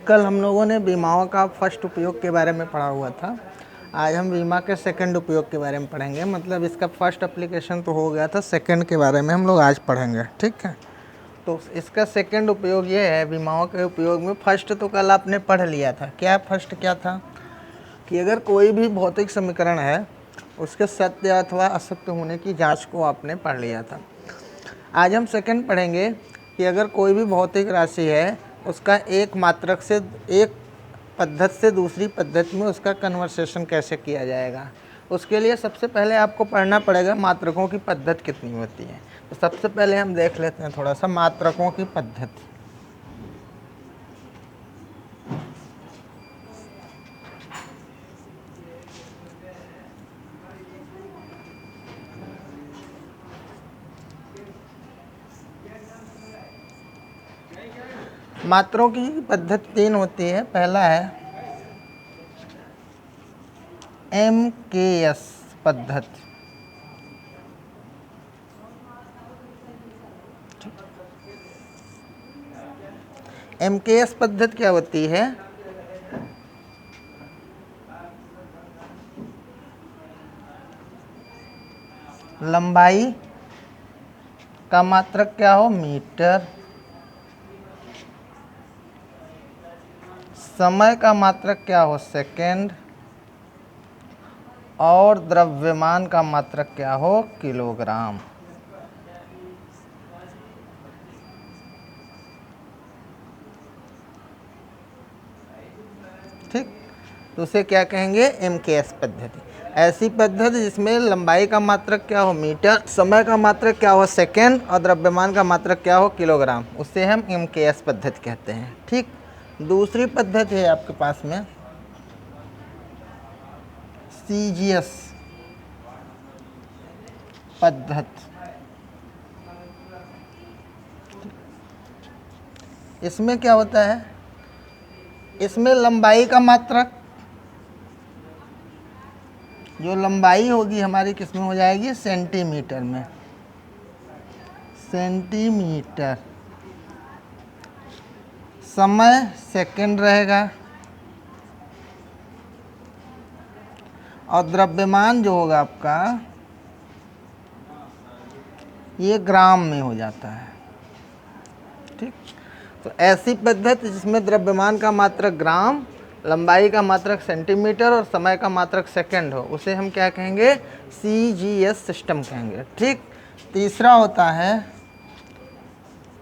कल हम लोगों ने बीमाओं का फर्स्ट उपयोग के बारे में पढ़ा हुआ था। आज हम बीमा के सेकंड उपयोग के बारे में पढ़ेंगे। मतलब इसका फर्स्ट एप्लीकेशन तो हो गया था, सेकंड के बारे में हम लोग आज पढ़ेंगे। ठीक है, तो इसका सेकंड उपयोग ये है बीमाओं के उपयोग में। फर्स्ट तो कल आपने पढ़ लिया था। क्या फर्स्ट क्या था कि अगर कोई भी भौतिक समीकरण है उसके सत्य अथवा असत्य होने की जाँच को आपने पढ़ लिया था। आज हम सेकंड पढ़ेंगे कि अगर कोई भी भौतिक राशि है उसका एक मात्रक से एक पद्धति से दूसरी पद्धति में उसका कन्वर्सेशन कैसे किया जाएगा। उसके लिए सबसे पहले आपको पढ़ना पड़ेगा मात्रकों की पद्धति कितनी होती है। तो सबसे पहले हम देख लेते हैं थोड़ा सा मात्रकों की पद्धति। मात्रों की पद्धति तीन होती है। पहला है MKS पद्धति। MKS पद्धति क्या होती है? लंबाई का मात्रक क्या हो? मीटर। समय का मात्रक क्या हो? सेकेंड। और द्रव्यमान का मात्रक क्या हो? किलोग्राम। ठीक, तो उसे क्या कहेंगे? MKS पद्धति। ऐसी पद्धति जिसमें लंबाई का मात्रक क्या हो? मीटर, समय का मात्रक क्या हो? सेकेंड, और द्रव्यमान का मात्रक क्या हो? किलोग्राम। उसे हम MKS पद्धति कहते हैं। ठीक, दूसरी पद्धति है आपके पास में CGS पद्धति। इसमें क्या होता है? इसमें लंबाई का मात्रक, जो लंबाई होगी हमारी किस में हो जाएगी? सेंटीमीटर में। सेंटीमीटर। समय सेकंड रहेगा, और द्रव्यमान जो होगा आपका ये ग्राम में हो जाता है। ठीक, तो ऐसी पद्धति जिसमें द्रव्यमान का मात्रक ग्राम, लंबाई का मात्रक सेंटीमीटर और समय का मात्रक सेकंड हो, उसे हम क्या कहेंगे? CGS सिस्टम कहेंगे। ठीक, तीसरा होता है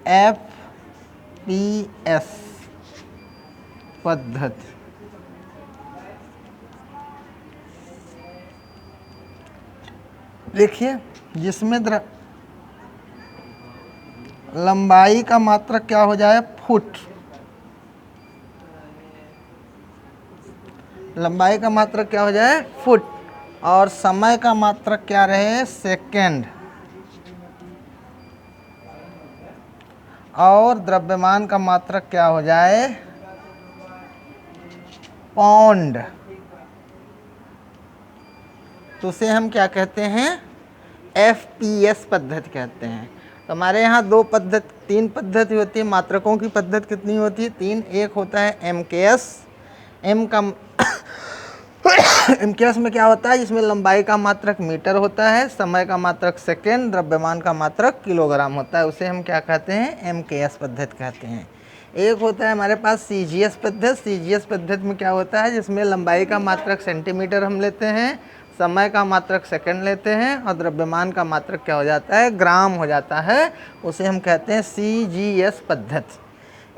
FPS पद्धति। देखिए, जिसमें लंबाई का मात्रक क्या हो जाए? फुट। लंबाई का मात्रक क्या हो जाए? फुट। और समय का मात्रक क्या रहे? सेकेंड। और द्रव्यमान का मात्रक क्या हो जाए? पाउंड। तो उसे हम क्या कहते हैं? FPS पद्धति कहते हैं। तो हमारे यहाँ तीन पद्धति होती है। मात्रकों की पद्धति कितनी होती है? तीन। एक होता है MKS। MKS में क्या होता है? जिसमें लंबाई का मात्रक मीटर होता है, समय का मात्रक सेकेंड, द्रव्यमान का मात्रक किलोग्राम होता है। उसे हम क्या कहते हैं? MKS पद्धति कहते हैं। एक होता है हमारे पास CGS पद्धति। CGS पद्धति में क्या होता है? जिसमें लंबाई का मात्रक सेंटीमीटर हम लेते हैं, समय का मात्रक सेकंड लेते हैं, और द्रव्यमान का मात्रक क्या हो जाता है? ग्राम हो जाता है। उसे हम कहते हैं CGS पद्धति।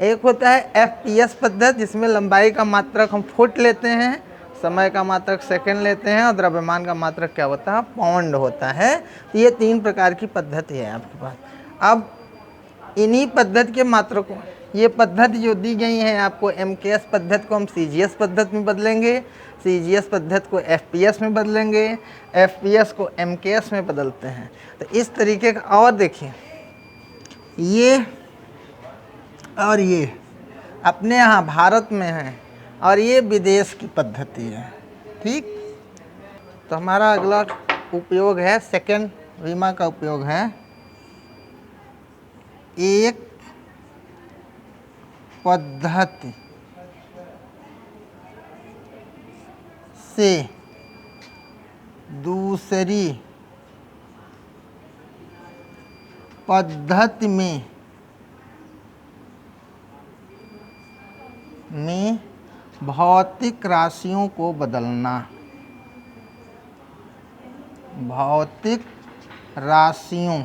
एक होता है FPS पद्धति, जिसमें लंबाई का मात्रक हम फुट लेते हैं, समय का मात्रक सेकंड लेते हैं, और द्रव्यमान का मात्रक क्या होता है? पाउंड होता है। तो ये तीन प्रकार की पद्धति है आपके पास। अब इन्हीं पद्धति के मात्रकों, ये पद्धति जो दी गई है आपको, MKS पद्धति को हम CGS पद्धति में बदलेंगे, CGS पद्धति को FPS में बदलेंगे, FPS को MKS में बदलते हैं। तो इस तरीके का, और देखिए ये और ये अपने यहाँ भारत में है, और ये विदेश की पद्धति है। ठीक, तो हमारा अगला उपयोग है सेकंड बीमा का उपयोग है एक पद्धति। से दूसरी पद्धति में भौतिक राशियों को बदलना, भौतिक राशियों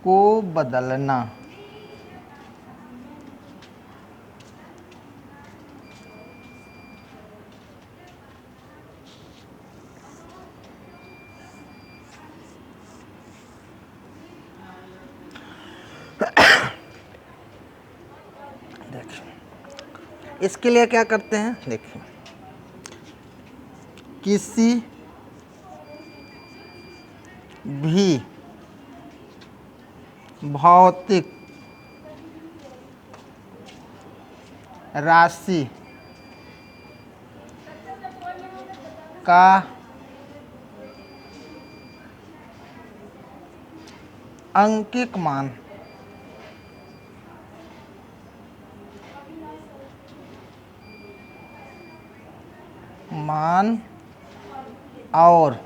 को बदलना। देखिए इसके लिए क्या करते हैं, देखिए किसी भी भौतिक राशि का अंकिक मान और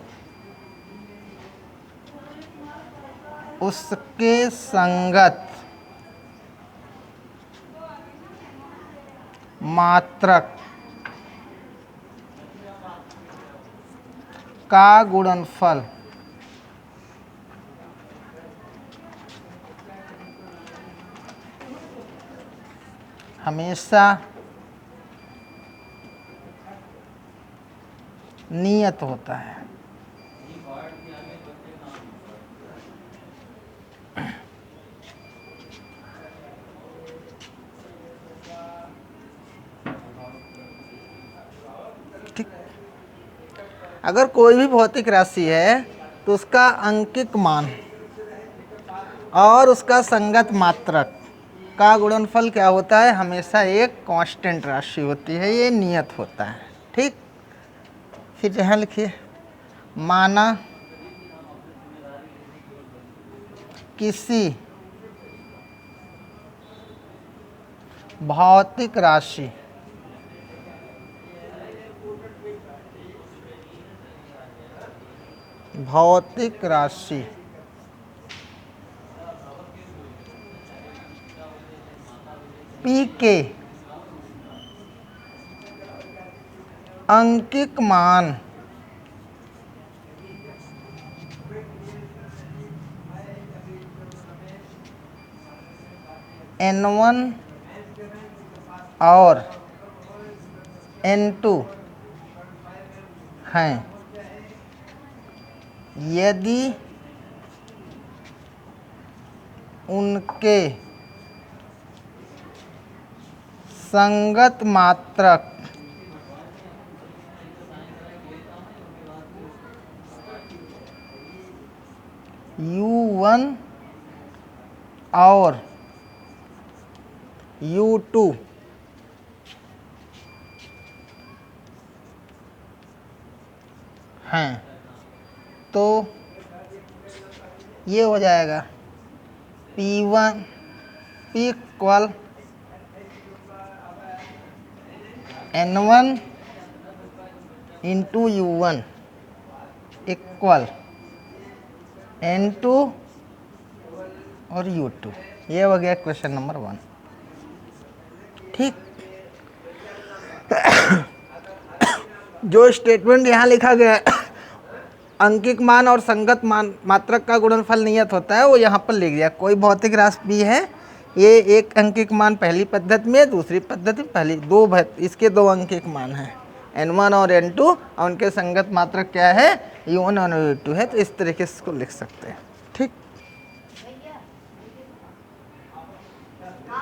उसके संगत मात्रक का गुणनफल हमेशा नियत होता है। ठीक, अगर कोई भी भौतिक राशि है तो उसका अंकिक मान और उसका संगत मात्रक का गुणनफल क्या होता है, हमेशा एक कांस्टेंट राशि होती है, ये नियत होता है। ठीक, फिर यहाँ लिखिए, माना किसी भौतिक राशि P के अंकिक मान N1 और N2 हैं, यदि उनके संगत मात्रक U1 और U2 हैं, तो ये हो जाएगा P1 P equal N1 into U1 equal N2 और U2। ये हो गया क्वेश्चन नंबर 1। ठीक, जो स्टेटमेंट यहाँ लिखा गया है, अंकिक मान और संगत मान मात्रक का गुणनफल नियत होता है, वो यहाँ पर लिख दिया। कोई भौतिक राशि भी है, ये एक अंकिक मान पहली पद्धति में, दूसरी पद्धति पहली, इसके दो अंकिक मान हैं N1 और N2 और उनके संगत मात्रक क्या है, U1 और U2 है। तो इस तरीके से इसको लिख सकते हैं। ठीक,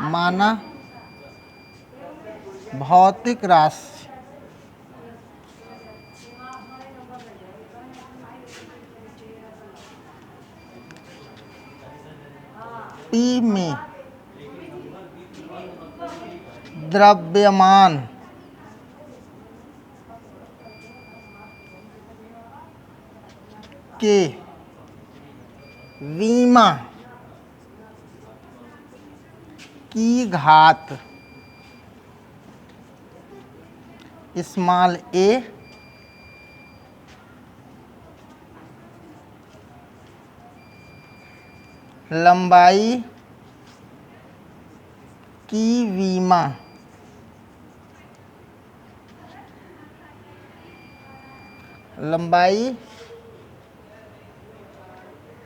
माना भौतिक राशि P में द्रव्यमान के विमा की घात स्मॉल ए लंबाई की विमा लंबाई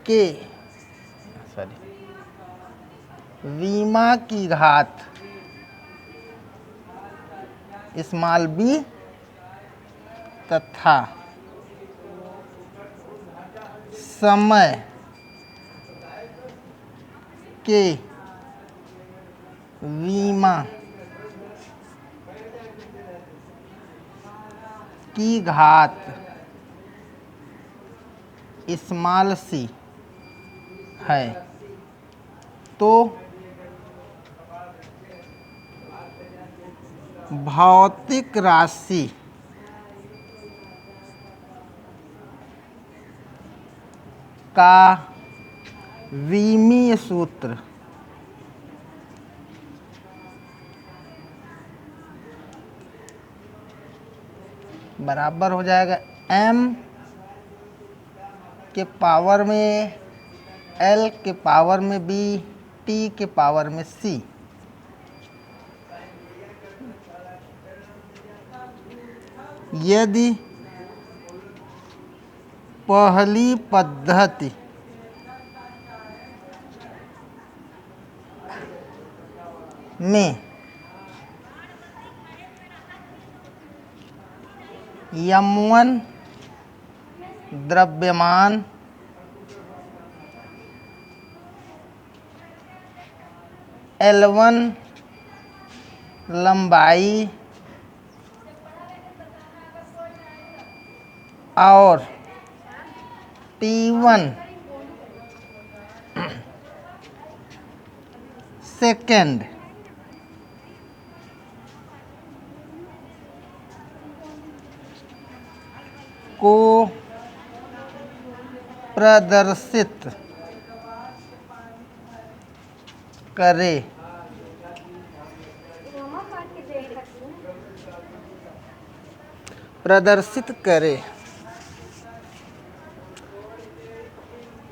के विमा की घात स्मॉल बी तथा समय के विमा की घात स्मॉल सी है तो भौतिक राशि का विमीय सूत्र बराबर हो जाएगा m के पावर में l के पावर में b t के पावर में c। यदि पहली पद्धति में m1 द्रव्यमान L1 लंबाई और T1 सेकेंड को प्रदर्शित करे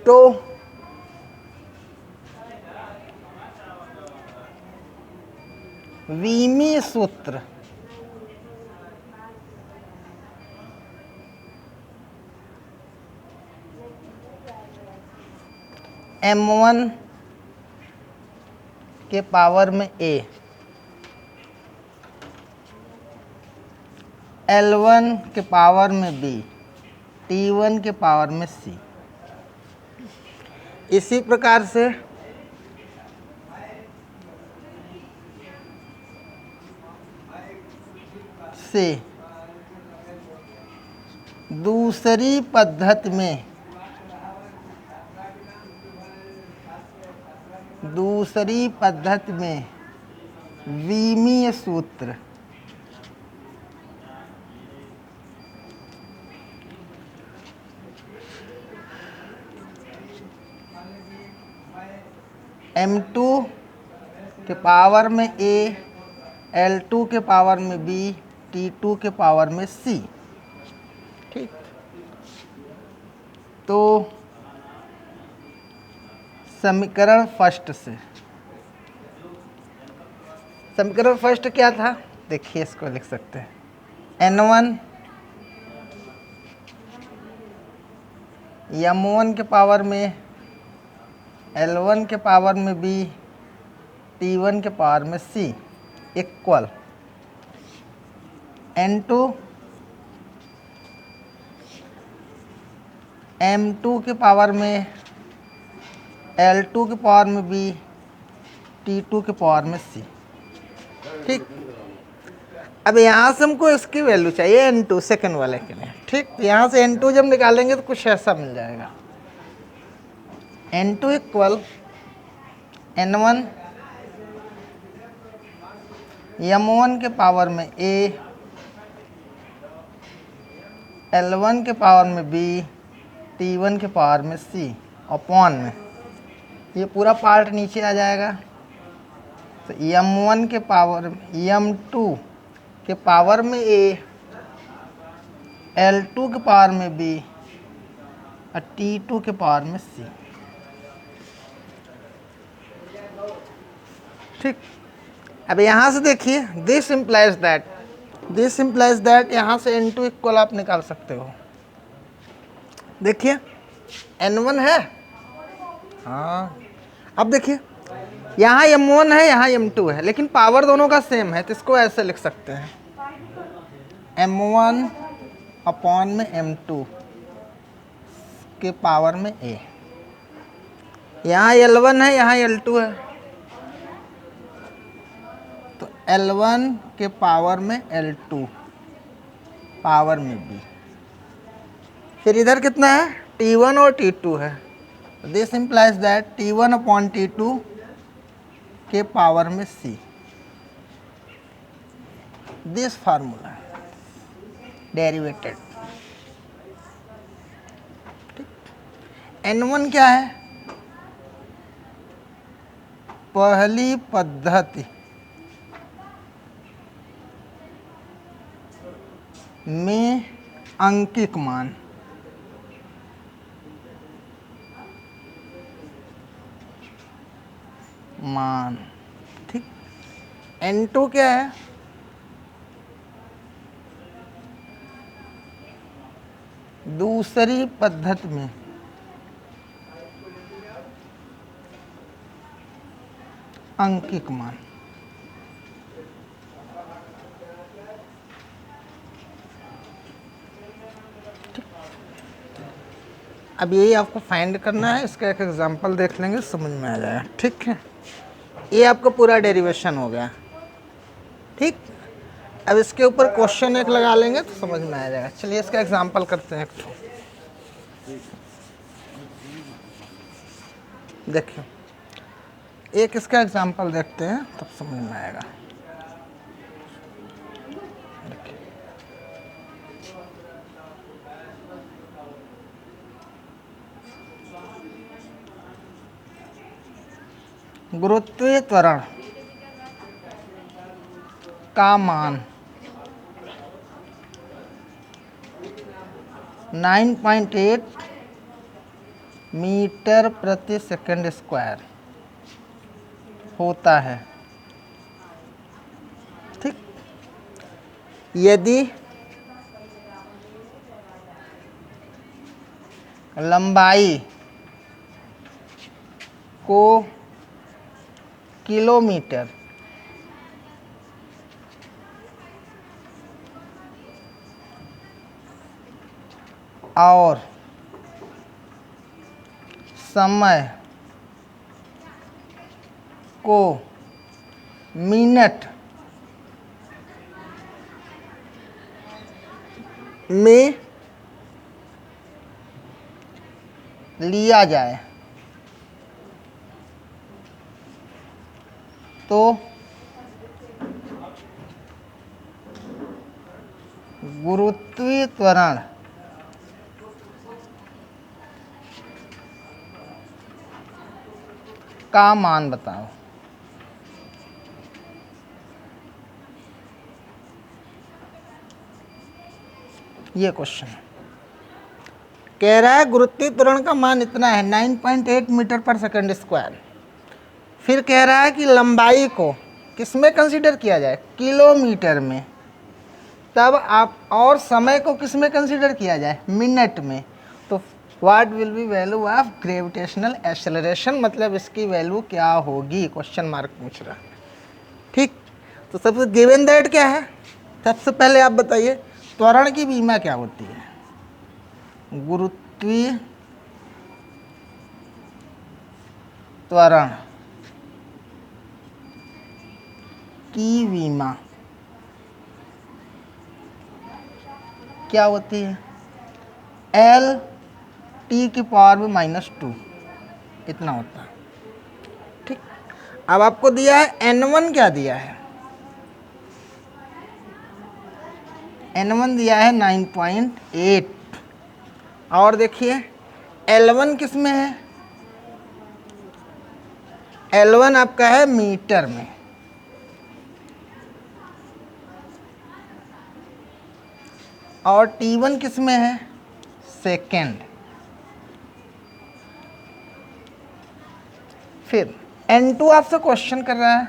तो विमीय सूत्र m1 के पावर में a L1 के पावर में b T1 के पावर में c। इसी प्रकार से दूसरी पद्धति में विमीय सूत्र m2 के पावर में a L2 के पावर में b T2 के पावर में c। ठीक, तो समीकरण फर्स्ट से समीकरण फर्स्ट क्या था देखिए, इसको लिख सकते हैं n1 m1 के पावर में L1 के पावर में b T1 के पावर में c इक्वल n2 m2 के पावर में L2 के पावर में b T2 के पावर में c। ठीक, अब यहाँ से हमको इसकी वैल्यू चाहिए n2 सेकंड वाले के लिए। ठीक, यहाँ से n2 जब निकालेंगे तो कुछ ऐसा मिल जाएगा n2 इक्वल n1 m1 के पावर में a L1 के पावर में b T1 के पावर में c अपॉन में ये पूरा पार्ट नीचे आ जाएगा। तो m1 के पावर m2 के पावर में a L2 के पावर में B और T2 के पावर में C। ठीक, अब यहाँ से देखिए, दिस इम्प्लाइज दैट यहाँ से N2 इक्वल आप निकाल सकते हो। देखिए N1 है, हाँ, अब देखिए यहाँ M1 है, यहाँ M2 है, लेकिन पावर दोनों का सेम है, तो इसको ऐसे लिख सकते हैं M1 अपॉन में M2 के पावर में A। यहाँ L1 है, यहाँ L2 है, तो L1 के पावर में L2 पावर में B। फिर इधर कितना है, T1 और T2 है, this implies that T1 upon T2 के पावर में C। This formula derivated. N1 क्या है, पहली पद्धति में अंकिक मान, ठीक। N2 क्या है, दूसरी पद्धति में अंकिक मान। अब यही आपको फाइंड करना है, इसका एक एग्जांपल देख लेंगे, समझ में आ जाएगा। ठीक है, ये आपका पूरा डेरिवेशन हो गया। ठीक, अब इसके ऊपर क्वेश्चन एक लगा लेंगे तो समझ में आ जाएगा। चलिए इसका एग्जांपल करते हैं। देखिए एक इसका एग्जांपल देखते हैं तब समझ में आएगा। गुरुत्वीय त्वरण का मान 9.8 मीटर प्रति सेकंड स्क्वायर होता है। ठीक, यदि लंबाई को किलोमीटर और समय को मिनट में लिया जाए तो गुरुत्वीय त्वरण का मान बताओ। ये क्वेश्चन कह रहा है गुरुत्वीय त्वरण का मान इतना है 9.8 मीटर पर सेकंड स्क्वायर। फिर कह रहा है कि लंबाई को किस में कंसीडर किया जाए, किलोमीटर में। तब आप और समय को किस में कंसीडर किया जाए, मिनट में। तो what will be value of gravitational acceleration, मतलब इसकी वैल्यू क्या होगी, क्वेश्चन मार्क पूछ रहा है। ठीक, तो सबसे गिवन दैट क्या है, सबसे पहले आप बताइए त्वरण की बीमा क्या होती है। गुरुत्वीय त्वरण की विमा क्या होती है, L T की पावर में -2 इतना होता है। ठीक, अब आपको दिया है N1, क्या दिया है, N1 दिया है 9.8। और देखिए L1 किस में है, L1 आपका है मीटर में। और T1 किस में है, सेकेंड। फिर N2 आपसे क्वेश्चन कर रहा है,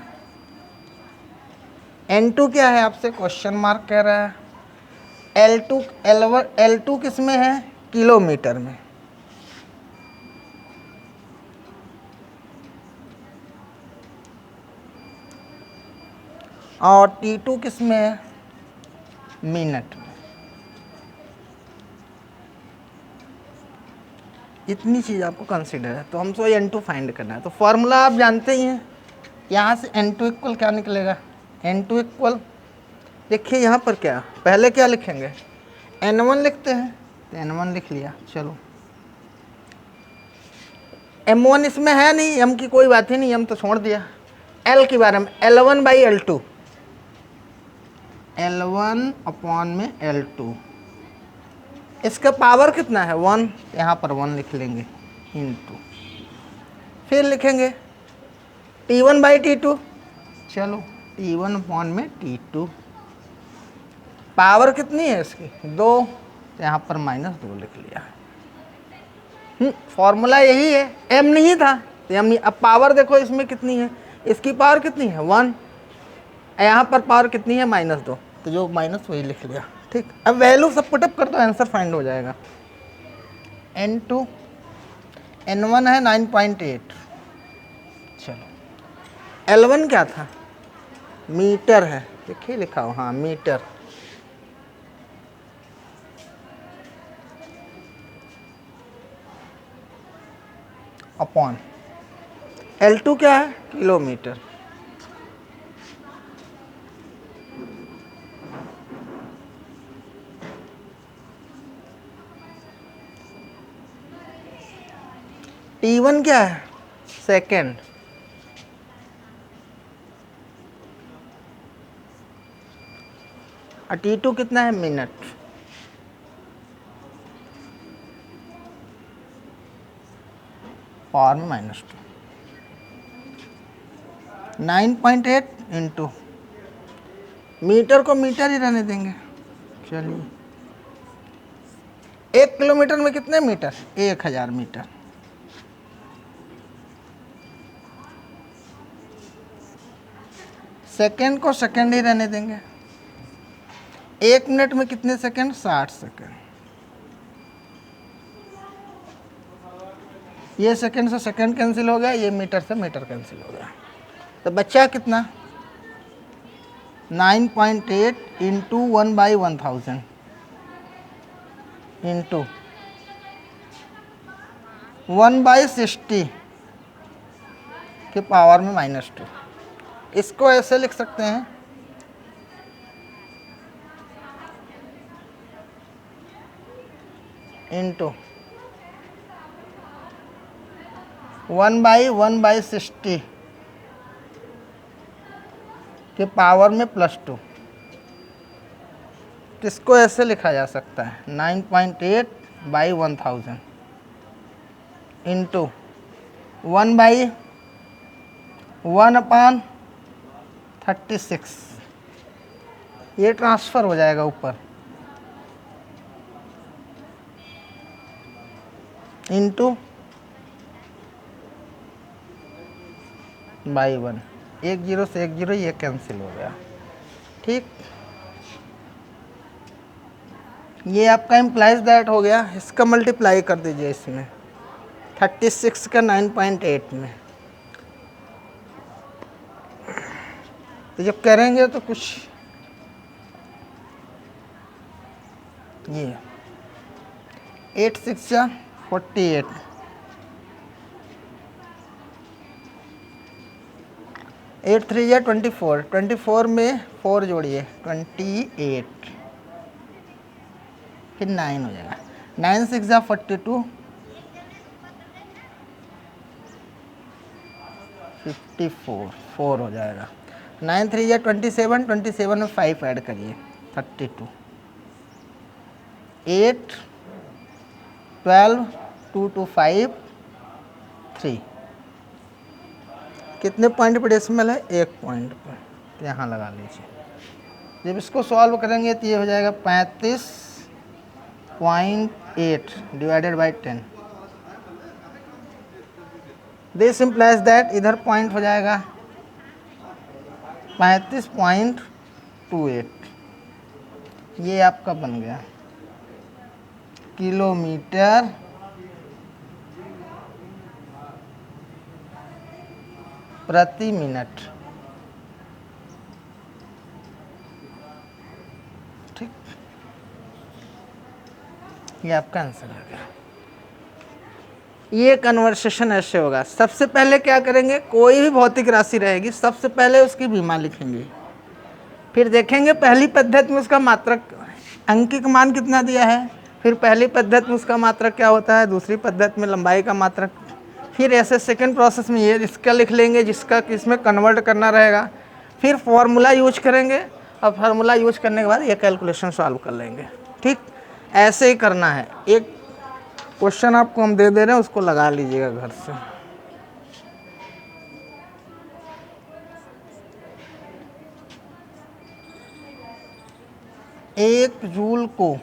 N2 क्या है, आपसे क्वेश्चन मार्क कह रहा है। L2 किस में है, किलोमीटर में। और T2 किस में है, मिनट में। इतनी चीज़ आपको कंसीडर है, तो हमको N2 फाइंड करना है। तो फॉर्मूला आप जानते ही हैं, यहाँ से N2 इक्वल क्या निकलेगा, N2 इक्वल, देखिए यहाँ पर क्या, पहले क्या लिखेंगे, N1 लिखते हैं, तो N1 लिख लिया। चलो M1 इसमें है नहीं, M की कोई बात ही नहीं, M तो छोड़ दिया। L के बारे में, L1 by L2, L1 upon में L2, इसका पावर कितना है 1, यहाँ पर 1 लिख लेंगे इंटू, फिर लिखेंगे T1 बाई T2, चलो T1 अपॉन में T2, पावर कितनी है इसकी 2, यहाँ पर -2 लिख लिया। फॉर्मूला यही है, M नहीं था तो M नहीं। अब पावर देखो इसमें कितनी है, इसकी पावर कितनी है 1, यहाँ पर पावर कितनी है -2, तो जो माइनस वही लिख लिया। ठीक, अब वैल्यू सब पुटअप कर दो, आंसर फाइंड हो जाएगा। N2, N1 है 9.8, चलो L1 क्या था, मीटर है, देखिए लिखा हो, हाँ मीटर, अपॉन L2 क्या है, किलोमीटर। T1 क्या है, सेकेंड। और T2 कितना है, मिनट। पावर में -2, 9.8 इंटू, मीटर को मीटर ही रहने देंगे। चलिए 1 किलोमीटर में कितने मीटर, 1000 मीटर। सेकेंड को सेकेंड ही रहने देंगे, 1 मिनट में कितने सेकेंड, 60 सेकेंड। ये सेकेंड से सेकेंड कैंसिल हो गया, ये मीटर से मीटर कैंसिल हो गया, तो बच्चा कितना 9.8 इंटू 1/1000 इंटू 1/60 के पावर में -2। इसको ऐसे लिख सकते हैं, इंटू 1/1/60 के पावर में +2। इसको ऐसे लिखा जा सकता है 9.8/1000 इंटू 1/1/36। ये ट्रांसफ़र हो जाएगा ऊपर, इंटू /1, 1 0 से 1 0 ये कैंसिल हो गया। ठीक, ये आपका इम्प्लाइज दैट हो गया। इसका मल्टीप्लाई कर दीजिए इसमें, 36 का 9.8 में, तो जब करेंगे तो कुछ ये 8 6 या 48, 8 3 या 24, 24 में 4 जोड़िए 28, फिर 9 हो जाएगा, 9 6 या 42, 54, 4 हो जाएगा, 9 3 या 27, 27 में 5 ऐड करिए 32, 8 12 2 2 5 3। कितने पॉइंट पर डेसिमल है, 1 पॉइंट पर, तो यहाँ लगा लीजिए। जब इसको सॉल्व करेंगे तो ये हो जाएगा 35 0.8 divided by 10। This implies that इधर पॉइंट हो जाएगा 35.28। ये आपका बन गया किलोमीटर प्रति मिनट। ठीक, ये आपका आंसर आ गया। ये कन्वर्सेशन ऐसे होगा, सबसे पहले क्या करेंगे, कोई भी भौतिक राशि रहेगी सबसे पहले उसकी बीमा लिखेंगे, फिर देखेंगे पहली पद्धति में उसका मात्रक अंकिक मान कितना दिया है, फिर पहली पद्धति में उसका मात्रक क्या होता है, दूसरी पद्धति में लंबाई का मात्रक, फिर ऐसे सेकंड प्रोसेस में ये इसका लिख लेंगे जिसका किसमें कन्वर्ट करना रहेगा, फिर फॉर्मूला यूज करेंगे और फार्मूला यूज करने के बाद ये कैलकुलेशन सॉल्व कर लेंगे। ठीक, ऐसे ही करना है। एक क्वेश्चन आपको हम दे दे रहे हैं, उसको लगा लीजिएगा घर से। एक जूल को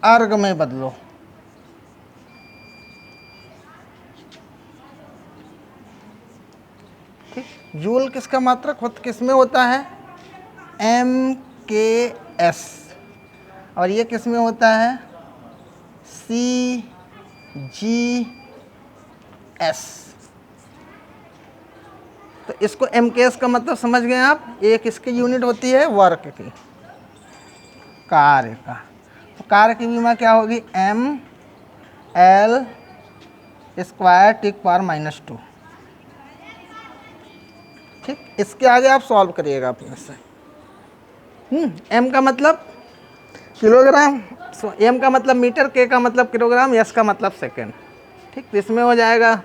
अर्ग में बदलो। ठीक, जूल किसका मात्रक किस में होता है, MKS, और ये किस में होता है, CGS। तो इसको MKS का मतलब समझ गए आप, एक किसकी यूनिट होती है, वर्क की, कार्य का। तो कार्य की बीमा क्या होगी, ML स्क्वायर टी पावर -2। ठीक, इसके आगे आप सॉल्व करिएगा अपने से। M का मतलब किलोग्राम, M का मतलब मीटर, K का मतलब किलोग्राम, S का मतलब सेकेंड। ठीक, तो इसमें हो जाएगा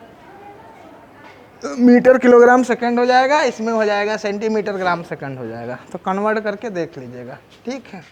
मीटर किलोग्राम सेकंड हो जाएगा, इसमें हो जाएगा सेंटीमीटर ग्राम सेकंड हो जाएगा। तो कन्वर्ट करके देख लीजिएगा। ठीक है।